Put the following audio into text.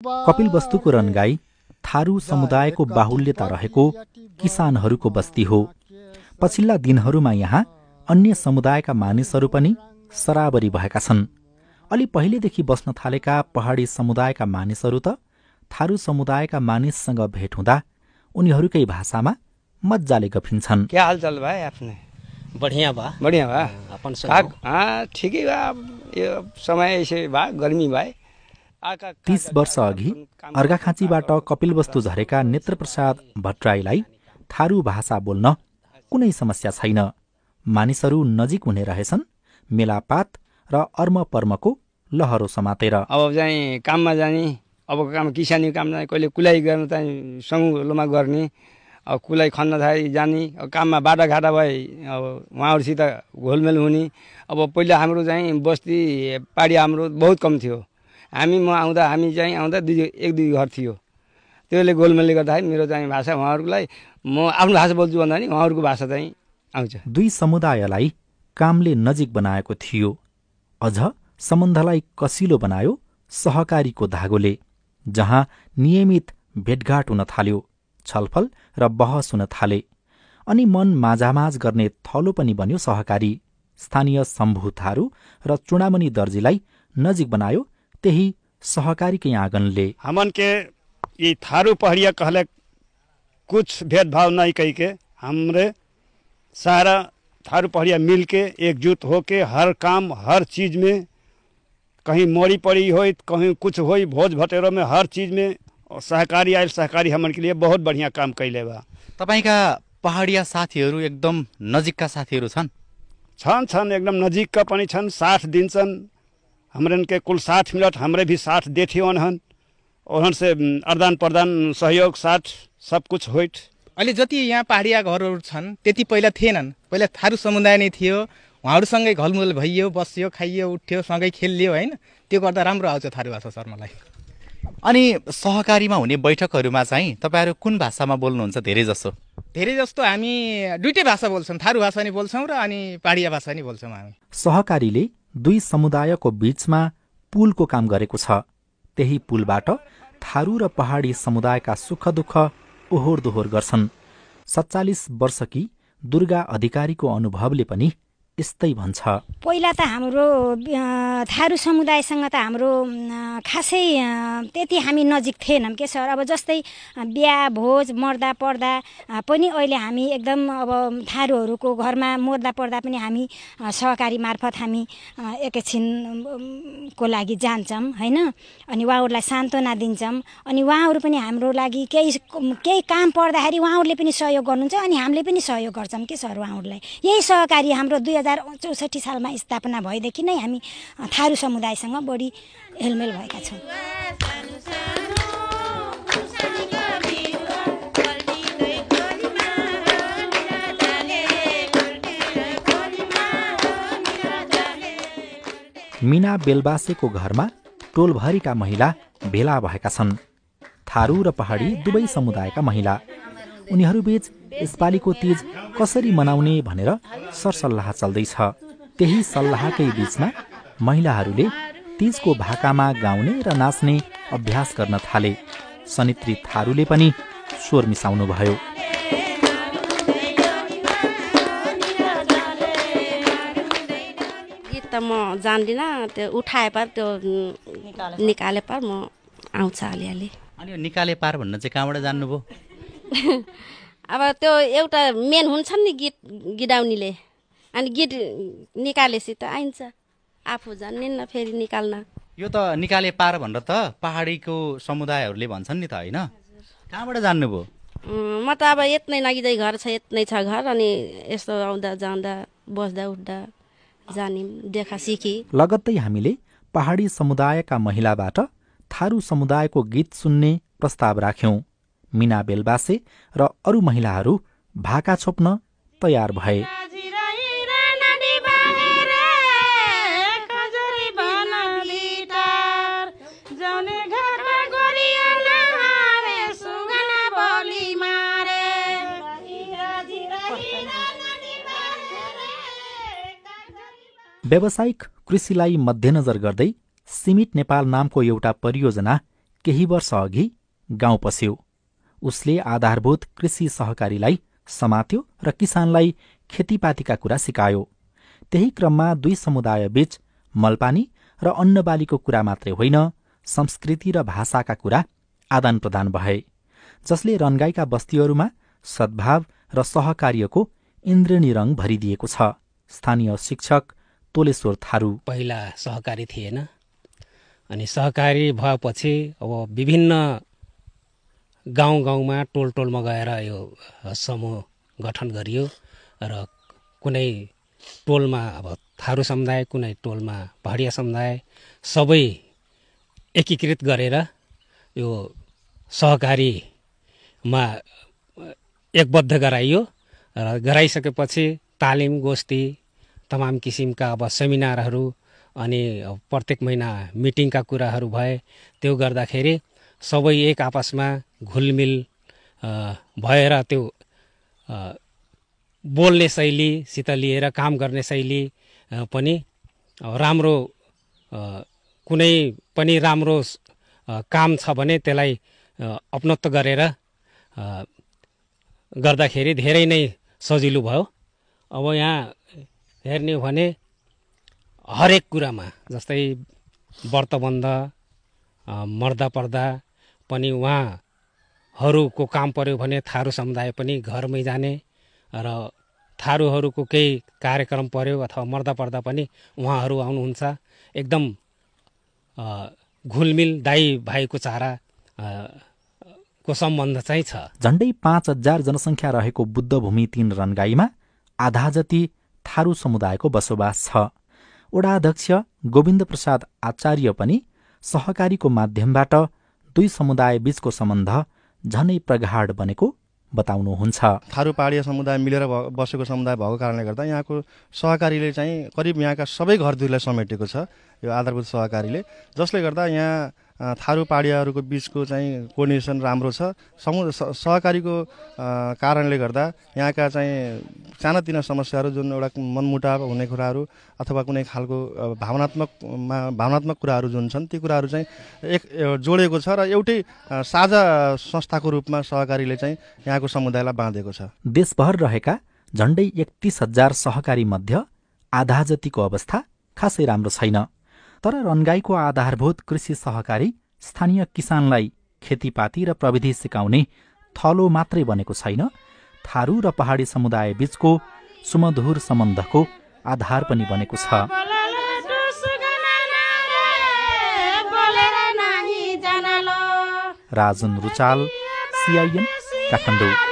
कपिलवस्तुको रनगाई थारू समुदायको बाहुल्यता रहेको किसानहरूको बस्ती हो। पछिल्ला दिनहरूमा यहाँ अन्य समुदायका मानिसहरू पनि सराबरी भएका छन्। अलि पहिलेदेखि बस्न थालेका पहाडी समुदायका मानिसहरू त थारू समुदायका मानिससँग भेट हुँदा उनीहरूकै भाषामा मज्जाले गफिन्छन्। क्या हालचाल भाइ आफ्नै? बढ़िया बा। बढ़िया बा। अपन सब ठिकै बा। यो समय यसै बा, गर्मी भाइ। 30 वर्ष अघि अर्घाखाँचीबाट कपिलवस्तु झरेका नेत्रप्रसाद भट्टराईलाई थारू भाषा बोल्न कुनै समस्या छैन। मानिसहरू नजिक हुने रहेछन्, मेलापात र अर्मपर्मको लहरो समातेर। अब चाहिँ काममा जाने, अब काम किसानी काम जाने, कहिले कुलाइ गर्न चाहिँ समूहमा गर्ने, अब कुलाइ खन्न थाली जाने, काममा बाटाघाटा भए अब उहाँहरूसित घोलमेल हुने। अब पहिला हाम्रो चाहिँ बस्ती पाडी हाम्रो बहुत कम थियो। हामी चाहिँ आउँदा 1-2 घर थियो। त्यसले गोलमेलले गर्दाखेरि मेरो चाहिँ भाषा उहाँहरूलाई, म आफ्नो भाषा बोल्छु भन्दा नि उहाँहरूको भाषा चाहिँ आउँछ। दुई समुदायलाई कामले नजिक बनाएको थियो। अझ सम्बन्धलाई कसिलो बनायो सहकारीको धागोले, जहाँ नियमित भेटघाट हुन थाल्यो, छलफल र बहस हुन थाले। अनि मन माझामाझ गर्ने थलो पनि बन्यो सहकारी। स्थानीय शम्भु थारू र चुडामणि दर्जीलाई नजिक बनायो त्यही सहकारीकै आँगनले। हमन के ये थारू पहाड़िया कहले कुछ भेदभाव नहीं कही के हमरे सारा थारू पहाड़िया मिल के एकजुट होके हर काम हर चीज में, कहीं मोड़ी पड़ी हो, कहीं कुछ हो, भोज भटेरो में हर चीज में सहकारी आयल। सहकारी हमन के लिए बहुत बढ़िया काम कैले बा। तपाईका पहाड़िया साथीहरू एकदम नजिकका साथीहरू छन्? छन् एकदम नजिकका पनि छन्, साथ दिन्छन्। हमरन के कुल 60 मिनट हमरे भी साथ देथे ओनहन से आदान प्रदान सहयोग साथ सब कुछ होइट। अहिले जति यहाँ पहाडिया घरहरू छन् त्यति पहिला थिएनन्। पहिला थारू समुदाय नै थियो, उहाँहरूसँगै घलमुल भइयो, बसियो, खाइयो, उठ्यो, सँगै खेलियो हैन। त्यो गर्दा राम्रो आउँछ थारू भाषा सर मलाई। अनि सहकारीमा हुने बैठकहरूमा चाहिँ तपाईहरु कुन भाषामा बोल्नुहुन्छ धेरै जसो? धेरै जस्तो हामी दुईटै भाषा बोल्छौँ, थारू भाषा नि बोल्छौँ र अनि पहाडिया भाषा नि बोल्छौँ हामी। सहकारीले दुई समुदायको बीचमा पुलको काम गरेको छ। त्यही पुलबाट थारू र पहाडी समुदायका सुख दुःख ओहोर दोहोर गर्छन्। 47 वर्षकी दुर्गा अधिकारीको अनुभवले पनि यस्तै भन्छ। पहिला त हाम्रो थारू समुदायसँग त हाम्रो खासै त्यति हामी नजिक थिएनौँ के सर। अब जस्तै बिहा भोज मर्दा पर्दा पनि अहिले हामी एकदम अब थारूहरूको घरमा मर्दा पर्दा पनि हामी सहकारी मार्फत हामी एकैछिनको लागि जान्छौँ हैन। अनि उहाँहरूलाई सान्त्वना दिन्छौँ। अनि उहाँहरू पनि हाम्रो लागि केही काम पर्दाखेरि उहाँहरूले पनि सहयोग गर्नुहुन्छ, अनि हामीले पनि सहयोग गर्छौँ के सर उहाँहरूलाई। यही सहकारी हाम्रो 2064 सालमा स्थापना भएदेखि नै हामी थारू समुदायसँग बढी हेलमेल भएका छौँ। मीना बेलबासेको घरमा टोलभरिका महिला भेला भएका छन्। थारू र पहाडी दुवै समुदायका महिला। उनीहरूबीच यसपालिको तीज कसरी मनाउने भनेर सरसल्लाह चल्दैछ। त्यही सल्लाहकै बीचमा महिलाहरूले तीजको भाकामा गाउने र नाच्ने अभ्यास गर्न थाले। सनित्री थारूले पनि स्वर मिसाउनुभयो। गीत त म जान्दिनँ, त्यो उठाए पार त्यो निकाले पार म आउँछ अलिअलि। अनि यो निकाले पार भन्न चाहिँ कहाँबाट जान्नुभयो? अब त्यो एउटा मेन हुन्छ नि गीत गिडाउनीले, अनि गीत निकालेपछि त आइन्छ, आफू जान्दिनँ फेरि निकाल्न। यो त निकाले पार भनेर त पहाडीको समुदायहरूले भन्छन् नि त हैन? कहाँबाट जान्नुभयो? म त अब यत्नै नगिँदै घर छ, यत्नै छ घर, अनि यस्तो आउँदा जाँदा बस्दा उठ्दा जानिम देखा सिकी। लगत्तै हामीले पहाडी समुदायका महिलाबाट थारू समुदायको गीत सुन्ने प्रस्ताव राख्यौं। मीना बेलबासे र अरू महिलाहरू भाका छोप्न तयार भए। व्यावसायिक कृषिलाई मध्यनजर गर्दै सिमिट नेपाल नामको एउटा परियोजना केही वर्ष अघि गाउँ पस्यो। उसले आधारभूत कृषि सहकारीलाई समात्यो र किसानलाई खेतीपातीका कुरा सिकायो। त्यही क्रममा दुई समुदायबीच मलपानी र अन्नबालीको कुरा मात्रै होइन, संस्कृति र भाषाका कुरा आदान प्रदान भए, जसले रनगाईका बस्तीहरूमा सद्भाव र सहकार्यको इन्द्रेणी रङ भरिदिएको छ। स्थानीय शिक्षक तोलेश्वर थारू। पहिला सहकारी थिएन, अनि सहकारी भएपछि अब विभिन्न गाउँ गाउँमा टोल टोलमा गएर यो समूह गठन गरियो र कुनै टोलमा अब थारू समुदाय, कुनै टोलमा पहाडिया समुदाय सबै एकीकृत गरेर यो सहकारीमा एकबद्ध गराइयो र गराइसकेपछि तालिम गोष्ठी तमाम किसिमका अब सेमिनारहरू अनि प्रत्येक महिना मिटिङका कुराहरू भए। त्यो गर्दाखेरि सबै एक आपसमा घुलमिल भएर त्यो बोल्ने शैलीसित लिएर काम गर्ने शैली पनि राम्रो, कुनै पनि राम्रो काम छ भने त्यसलाई अपनत्व गरेर गर्दाखेरि धेरै नै सजिलो भयो। अब यहाँ हेर्ने हो भने हरेक कुरामा, जस्तै व्रतबन्ध मर्दा पर्दा पनि उहाँहरूको काम पर्यो भने थारू समुदाय पनि घरमै जाने र थारूहरूको केही कार्यक्रम पर्यो अथवा मर्दा पर्दा पनि उहाँहरू आउनुहुन्छ। एकदम घुलमिल दाइ भाइको चारा को सम्बन्ध चाहिँ छ। झण्डै 5,000 जनसङ्ख्या रहेको बुद्धभूमि 3 रनगाईमा आधा जति थारू समुदायको बसोबास छ। वडा अध्यक्ष गोविन्द प्रसाद आचार्य पनि सहकारीको माध्यमबाट दुई समुदाय बीचको सम्बन्ध झनै प्रगाढ बनेको बताउनुहुन्छ। थारू पहाडिया समुदाय मिलेर बसेको समुदाय भएको कारणले गर्दा यहाँको सहकारीले चाहिँ करिब यहाँका सबै घरधुरीलाई समेटेको छ, यो आधारभूत सहकारीले, जसले गर्दा यहाँ थारू पहाडियाहरूको बिचको चाहिँ कोर्डिनेसन राम्रो छ। सहकारीको कारणले गर्दा यहाँका चाहिँ सानातिना समस्याहरू, जुन एउटा मनमुटाव हुने कुराहरू अथवा कुनै खालको भावनात्मक कुराहरू जुन छन्, ती कुराहरू चाहिँ एक जोडेको छ र एउटै साझा संस्थाको रूपमा सहकारीले चाहिँ यहाँको समुदायलाई बाँधेको छ। देशभर रहेका झण्डै 31,000 सहकारी मध्ये आधा जतिको अवस्था खासै राम्रो छैन। तर रनगाईको आधारभूत कृषि सहकारी स्थानीय किसानलाई खेतीपाती र प्रविधि सिकाउने थलो मात्रै बनेको छैन, थारू र पहाडी समुदाय बीचको सुमधुर सम्बन्धको आधार पनि बनेको छ। राजन रुचाल, CIN, काठमाडौँ।